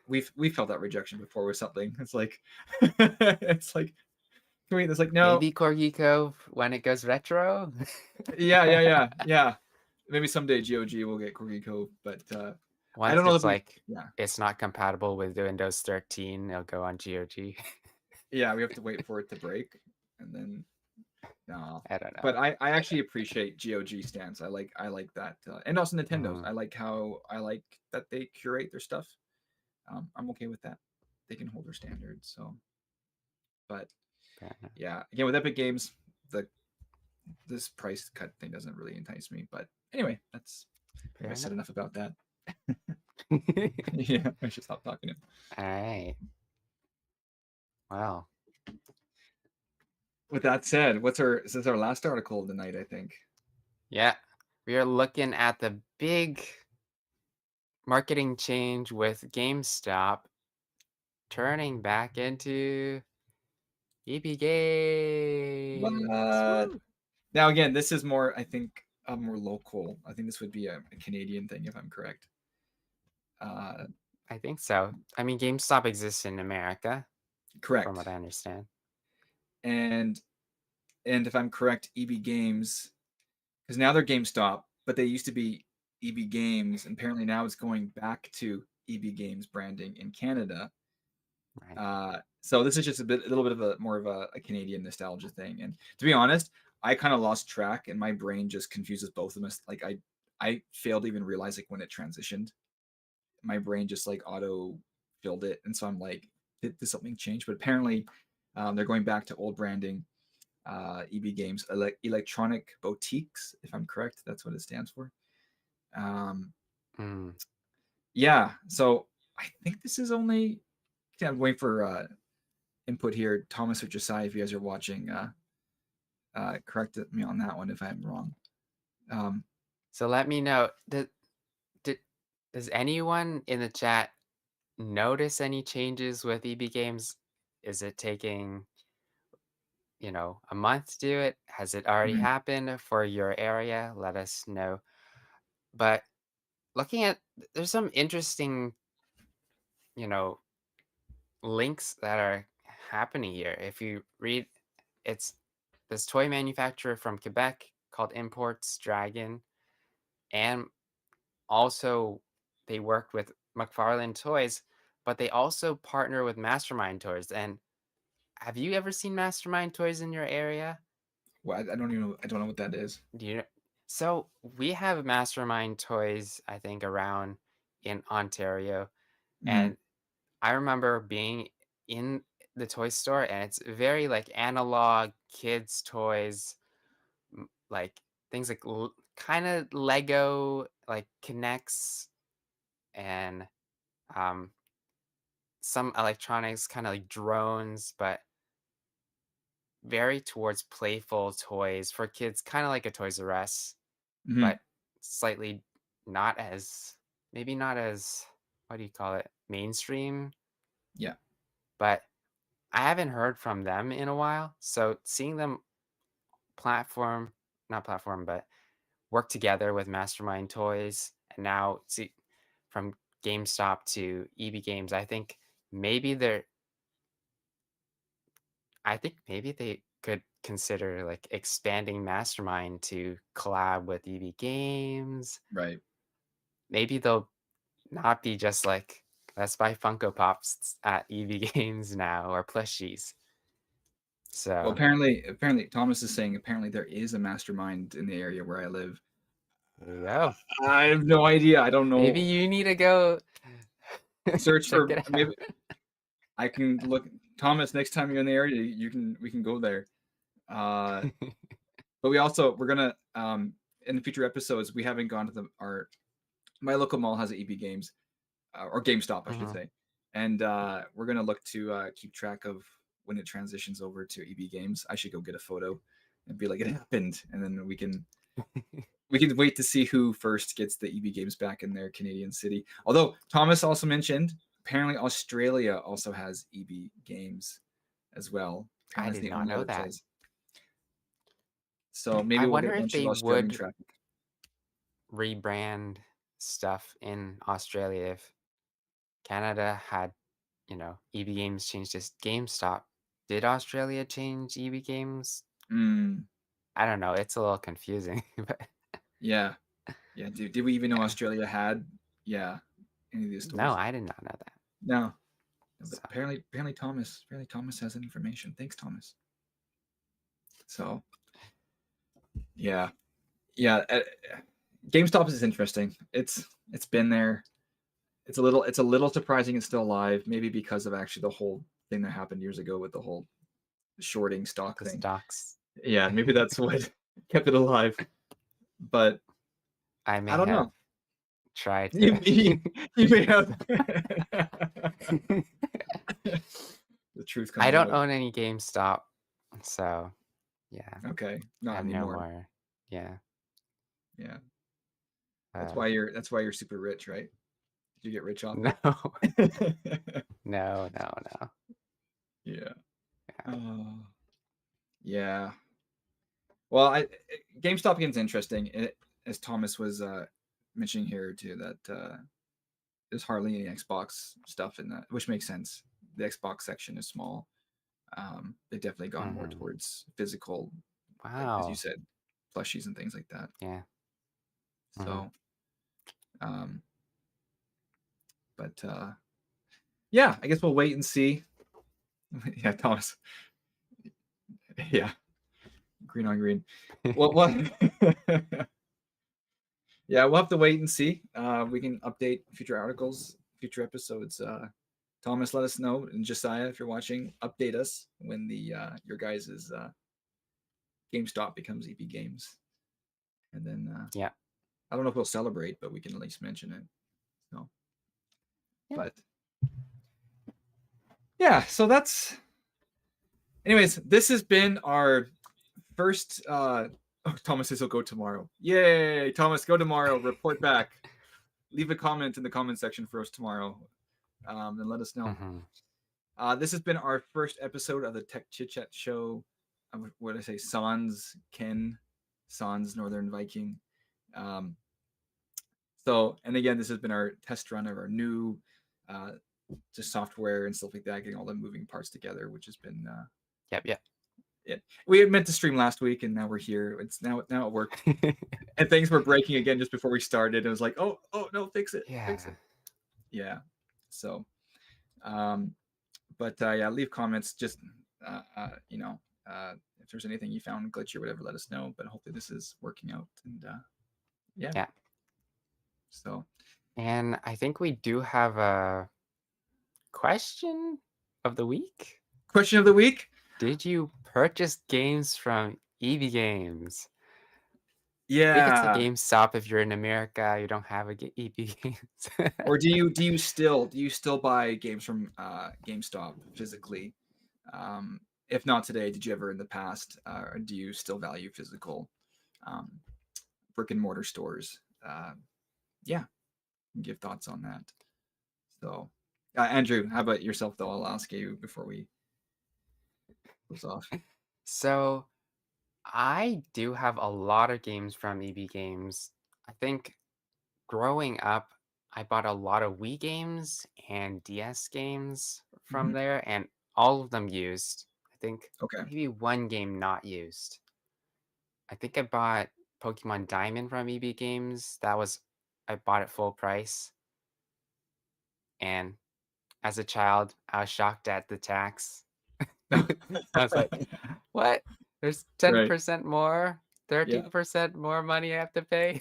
We've felt that rejection before with something. It's like, it's like, wait, it's like, no, Maybe Corgi Cove when it goes retro. yeah, yeah, yeah, yeah. Maybe someday GOG will get Corgi Cove, but I Once don't know if it's we. like Yeah, it's not compatible with Windows 13, it'll go on GOG. yeah, we have to wait for it to break, and then no. I don't know. But I actually appreciate GOG stance. I like that, and also Nintendo's. Mhm. I like that they curate their stuff. I'm okay with that. They can hold their standards. So, but Fair enough. yeah, again with Epic Games, the this price cut thing doesn't really entice me. But anyway, that's I think Fair I said enough. enough about that. Yeah, I should stop talking. All right. Wow. With that said, this is our last article of the night, I think. Yeah. We are looking at the big marketing change with GameStop turning back into EB Games. But Woo! now again, this is more, I think, more local. I think this would be a Canadian thing, if I'm correct. I think so. I mean, GameStop exists in America, from Correct. what I understand. And if I'm correct, EB Games, because now they're GameStop, but they used to be EB Games, and apparently now it's going back to EB Games branding in Canada. Right. So this is just a little bit of a more of a Canadian nostalgia thing. And to be honest, I kind of lost track, and my brain just confuses both of them. Like I failed to even realize like when it transitioned. My brain just like auto filled it, and so I'm like, did something change? But apparently, they're going back to old branding. EB Games, Electronic Boutiques, if I'm correct, that's what it stands for. Mm. Yeah, so I think this is only. Yeah, I'm waiting for input here. Thomas or Josiah, if you guys are watching, correct me on that one if I'm wrong. So let me know. Did, does anyone in the chat notice any changes with EB Games? Is it taking, a month to do it? Has it already Mhm, happened for your area? Let us know. But looking at, there's some interesting, you know, links that are happening here. If you read, it's this toy manufacturer from Quebec called Imports Dragon, and also they worked with McFarlane Toys, but they also partner with Mastermind Toys. And have you ever seen Mastermind Toys in your area? well, I don't even know. I don't know what that is. Do you know? So we have Mastermind Toys, I think, around in Ontario, Mhm, and I remember being in the toy store, and it's very like analog kids toys, like things like kind of Lego, like connects, and um, some electronics, kind of like drones, but very towards playful toys for kids, kind of like a Toys R Us, mhm, but slightly not as, maybe not as, what do you call it, mainstream. yeah. But I haven't heard from them in a while, so seeing them platform, not platform, but work together with Mastermind Toys, and now see from GameStop to EB Games, maybe they're I think maybe they could consider like expanding Mastermind to collab with EB Games. Right. Maybe they'll not be just like, let's buy Funko Pops at EB Games now or plushies. Well, So apparently, Thomas is saying apparently there is a mastermind in the area where I live. there you go. I have no idea. I don't Maybe know. you need to go Search check for it out. maybe I can look. Thomas, next time you're in the area, we can go there. Uh, but we're gonna in the future episodes we haven't gone to our my local mall has a EB Games or GameStop I should Mhm. say, and we're gonna look to keep track of when it transitions over to EB Games. I should go get a photo and be like it happened, and then we can wait to see who first gets the EB Games back in their Canadian city. Although Thomas also mentioned apparently Australia also has EB Games as well. I Apparently that's did the not only know other that. place. So maybe I we'll get wonder a if bunch of they Australian would traffic. rebrand stuff in Australia if Canada had, EB Games changed its GameStop. Did Australia change EB Games? Mm, I don't know. It's a little confusing, but yeah. Yeah. Did we even know yeah. Australia had yeah any of these No, stores? I did not know that. No. No, but So, apparently Thomas has that information. Thanks, Thomas. So yeah. Yeah. GameStop is interesting. It's been there. It's a little surprising it's still alive, maybe because of actually the whole thing that happened years ago with the whole shorting stock the thing. stocks. Yeah, maybe that's what kept it alive. But I I may don't have know. tried to. You may have The truth I comes don't out. own any GameStop, so yeah, Okay, I not have no anymore. more. Yeah. Yeah, Uh, that's why you're super rich, right? Did you get rich off no, it? no, no, no. Yeah. Yeah. Oh, yeah. Well, GameStop again is interesting. As Thomas was mentioning here too, that there's hardly any Xbox stuff in that, which makes sense. The Xbox section is small. They've definitely gone more Mhm. towards physical, like as you Wow. said, plushies and things like that. Yeah. Mhm. So, um, but yeah, I guess we'll wait and see. Yeah, Thomas. Yeah, green on green. Well, what? Yeah, we'll have to wait and see. We can update future articles, future episodes. Thomas, let us know, and Josiah, if you're watching, update us when the your guys' GameStop becomes EP Games, and then Yeah. I don't know if we'll celebrate, but we can at least mention it. So, Yeah. but yeah, so that's. Anyways, this has been our first. Oh, Thomas says he'll go tomorrow. Yay, Thomas, go tomorrow. Report back. Leave a comment in the comment section for us tomorrow, and let us know. Mhm. This has been our first episode of the Tech ChitChat Show. What did I say? Sans Northern Viking. Um, and again, this has been our test run of our new just software and stuff like that, getting all the moving parts together, which has been Yep. Yep. it. We had meant to stream last week, and now we're here. It's now it worked, and things were breaking again just before we started. It was like, oh no, fix it, fix Yeah. it. Yeah. So, um, but yeah, leave comments. Just you know, if there's anything you found glitchy or whatever, let us know. But hopefully this is working out. And yeah, Yeah. so And I think we do have a question of the week. question of the week. Did you purchase games from EB Games? I think it's a Yeah. GameStop if you're in America, you don't have a EB Games. Or do you still buy games from GameStop physically? If not today, did you ever in the past? Or do you still value physical um, brick and mortar stores? Yeah, give thoughts on that. So, Andrew, how about yourself? Though I'll ask you before we close off. So, I do have a lot of games from EB Games. I think growing up, I bought a lot of Wii games and DS games from Mhm. there, and all of them used. I think Okay. maybe one game not used. I think I bought Pokemon Diamond from EB Games. I bought it full price. And as a child, I was shocked at the tax. I was like, what? There's Right. 10% more, Yeah. 30% more money I have to pay.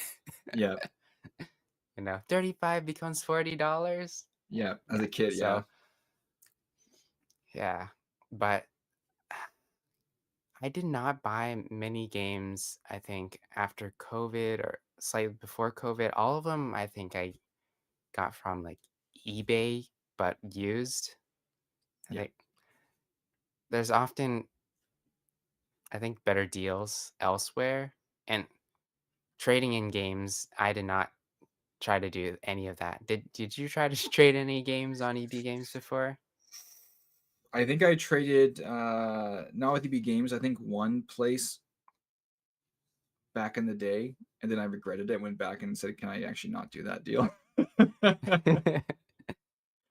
Yeah. 35 becomes $40. Yeah. As Yeah. a kid, yeah. So, yeah. But I did not buy many games, I think, after COVID or slightly before COVID. All of them, I think I got from like eBay, but used. I Yeah. think there's often, I think, better deals elsewhere. And trading in games, I did not try to do any of that. Did you try to trade any games on EB Games before? I think I traded not with EB Games. I think one place back in the day, and then I regretted it. Went back and said, "Can I actually not do that deal?"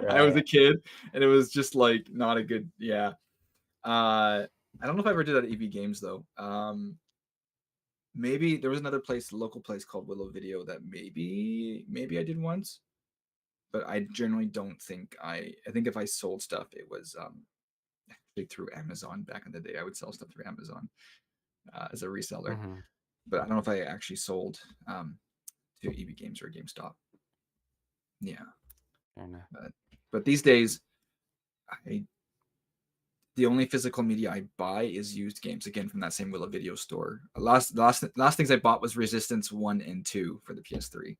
I was a Right. kid, and it was just like not a good. Yeah. I don't know if I ever did that at EB Games though. Maybe there was another place, local place called Willow Video that maybe I did once, but I generally don't think I think if I sold stuff, it was actually through Amazon back in the day. I would sell stuff through Amazon as a reseller, Mhm. but I don't know if I actually sold to EB Games or GameStop. Yeah, Fair enough. but these days, I the only physical media I buy is used games again from that same Willow Video store. Last things I bought was Resistance 1 and 2 for the PS3.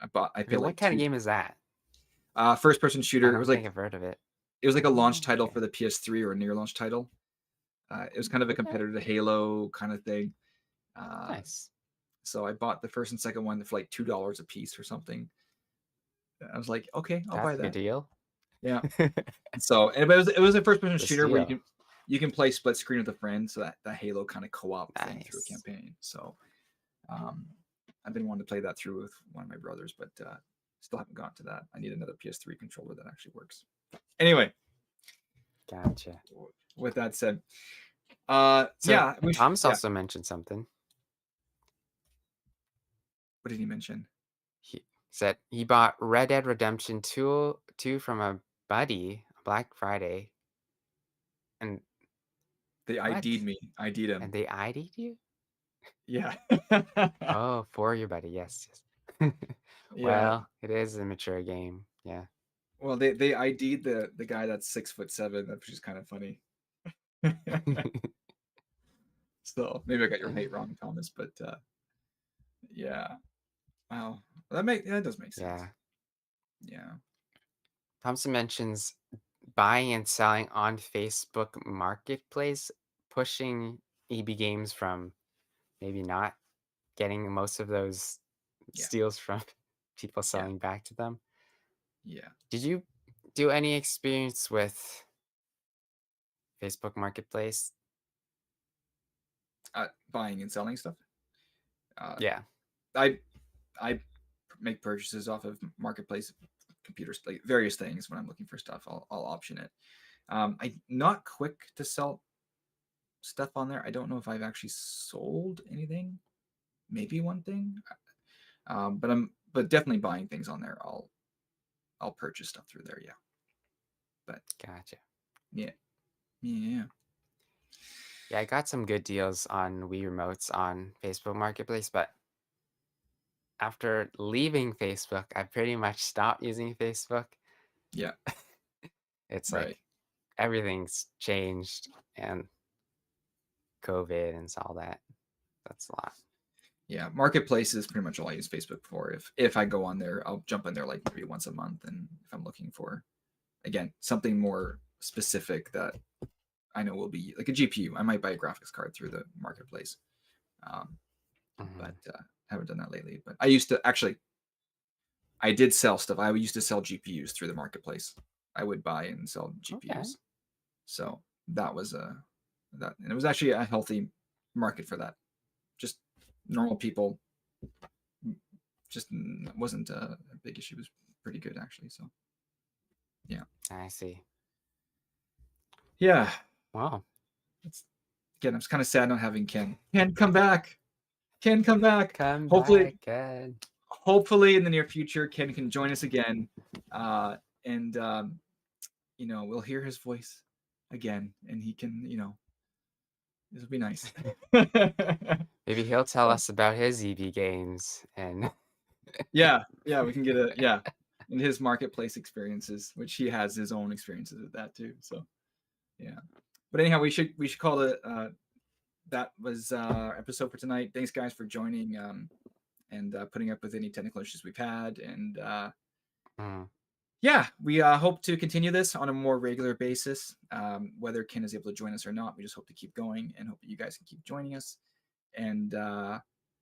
I Okay, paid what like kind of two game is that? first person I shooter. It don't was think like I've heard of it. It was like a launch Oh, title okay. for the PS3 or a near launch title. It was kind of a Okay. competitor to Halo kind of thing. Uh, Nice. so I bought the first and second one for like $2 a piece or something. I was like, okay, I'll That's buy a good that. deal. Yeah. So, and it was a first person The shooter where steal. you can play split screen with a friend, so that Halo kind of co-op thing through a Nice. campaign. So, um, I've been wanting to play that through with one of my brothers, but still haven't gotten to that. I need another PS3 controller that actually works. Anyway, Gotcha. with that said, So yeah, Thomas yeah. also mentioned something. What did he mention? He said he bought Red Dead Redemption 2 from a buddy on Black Friday. And They ID'd what? me. ID'd him. And they ID'd you? Yeah. Oh, for your buddy. Yes. Yes. Yeah. Well, it is a mature game. Yeah. Well, they ID'd the guy that's 6'7", which is kind of funny. So maybe I got your height wrong, Thomas, but yeah. Wow. That does make sense. Yeah. Yeah. Thompson mentions buying and selling on Facebook Marketplace, pushing EB Games from maybe not getting most of those Yeah. steals from people Yeah. selling back to them. Yeah. Did you do any experience with Facebook Marketplace? Buying and selling stuff. Uh, Yeah. I I make purchases off of marketplace computers, like various things. When I'm looking for stuff, I'll option it. I'm not quick to sell stuff on there. I don't know if I've actually sold anything. Maybe one thing, but definitely buying things on there. I'll purchase stuff through there. Yeah, but Gotcha. yeah, yeah, Yeah, I got some good deals on Wii remotes on Facebook Marketplace, but after leaving Facebook, I pretty much stopped using Facebook. yeah. It's Right. like everything's changed and COVID and all that. That's a lot. Yeah, marketplace is pretty much all I use Facebook for. If I go on there, I'll jump in there like maybe once a month, and if I'm looking for, again, something more specific that I know will be like a GPU, I might buy a graphics card through the marketplace. Um, but Mhm. haven't done that lately. But I used to actually, I did sell stuff. I used to sell GPUs through the marketplace. I would buy and sell Okay. GPUs. So that was and it was actually a healthy market for that. Just normal people, just wasn't a big issue. It was pretty good actually. So yeah, I see. yeah. Wow. It's, again, I'm kind of sad not having Ken. Ken, come back. Ken, come back. Come Hopefully, back, Ed. hopefully in the near future, Ken can join us again, and we'll hear his voice again, and he can, this will be nice. Maybe he'll tell So, us about his EB games and yeah, we can get in his marketplace experiences, which he has his own experiences with that too. So yeah, but anyhow, we should call it. That was our episode for tonight. Thanks guys for joining, and putting up with any technical issues we've had, and Mm, yeah, we hope to continue this on a more regular basis. Whether Ken is able to join us or not, we just hope to keep going and hope that you guys can keep joining us. And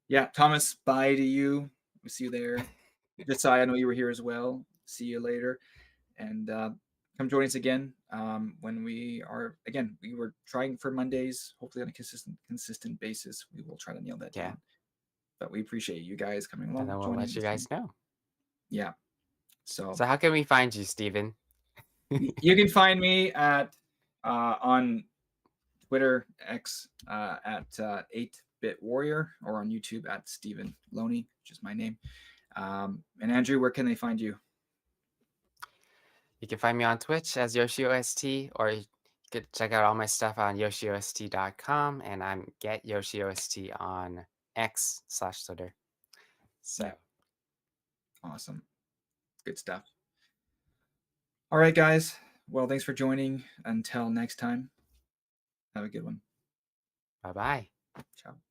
yeah, Thomas, bye to you. We'll see you there. Josiah, I know you were here as well. See you later. And come join us again when we were trying for Mondays, hopefully on a consistent basis. We will try to nail that yeah. down. But we appreciate you guys coming And along, then we'll joining let you us. guys know. Yeah. So So how can we find you, Steven? you can find me at on Twitter X at 8-Bit Warrior, or on YouTube at Stephen Loney, which is my name. And Andrew, where can they find you? You can find me on Twitch as YoshiOST, or you could check out all my stuff on YoshiOST.com, and I'm Get YoshiOST on X/Twitter. So, Yeah. Awesome. Good stuff. All right, guys. Well, thanks for joining. Until next time, have a good one. bye bye. Ciao.